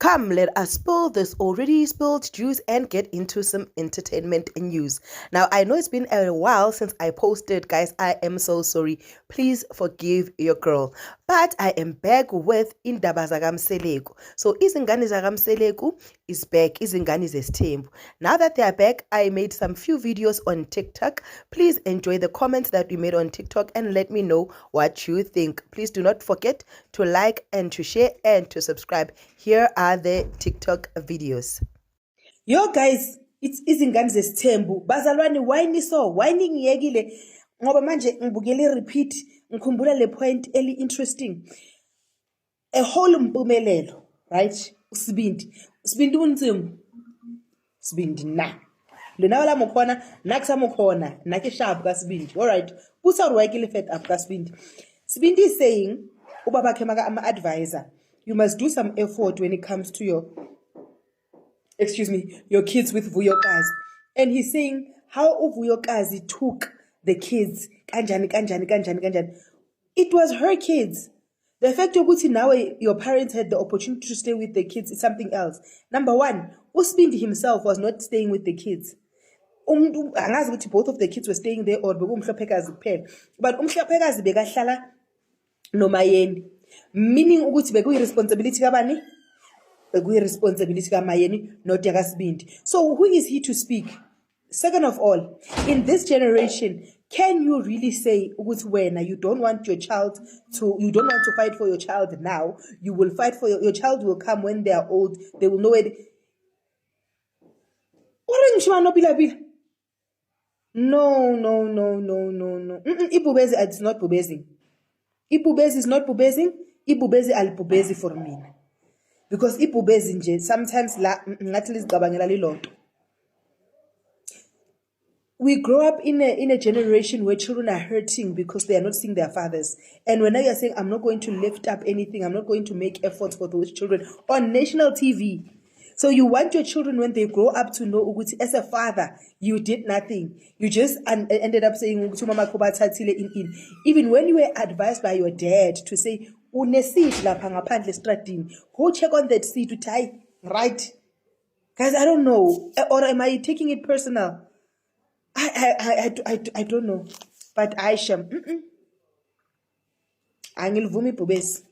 Come, let us spill this already spilled juice and get into some entertainment news. Now, I know it's been a while since I posted, guys. I am so sorry. Please forgive your girl. But I am back with Indaba zakamSeleku. So, Izingane zakamSeleku is back. Izingane zesithembu. Now that they are back, I made some few videos on TikTok. Please enjoy the comments that we made on TikTok and let me know what you think. Please do not forget to like and to share and to subscribe. Here are the TikTok videos. Yo guys, it's izingane zesithembu. Bazalwane why so? Why ngiyekile? Ngoba manje ngibukele repeat ngikhumbula le point eli interesting. A whole mpumelelo, right? Sibindi unzima. Sibindi na. Lena wala mokhona, nakusama khona, nakisharp ka Sibindi. All right. Pusa ruwaikile fed up ka Sibindi. Sibindi is saying, ubaba ke maka ama advisor, you must do some effort when it comes to your kids with Vuyokazi. And he's saying how Vuyokazi took the kids. Kanjani. It was her kids. The fact of which now your parents had the opportunity to stay with the kids is something else. Number one, Usbindi himself was not staying with the kids. Both of the kids were staying there or umhlopekazi kuphela. But umhlopekazi bekahlala noMayeni. Meaning ukuthi bekuyi-responsibility kabani? Responsibility kaMayeni, not yakasibindi. So who is he to speak? Second of all, in this generation, can you really say when you don't want your child to, you don't want to fight for your child now, you will fight for your child will come when they are old, they will know it. No. Ibubezi it's not bubezing. Ibubezi is not bubezing. Ibubezi alibubezi for me. Because ibubezi nje sometimes ngathi lizicabangela lilonto. We grow up in a generation where children are hurting because they are not seeing their fathers. And when you are saying, I'm not going to lift up anything, I'm not going to make efforts for those children on national TV. So you want your children when they grow up to know, as a father, you did nothing. You just ended up saying, even when you were advised by your dad to say, go check on that seat to tie, right? Guys, I don't know. Or am I taking it personal? I don't know. But Aisha, Angilvumi Pubes.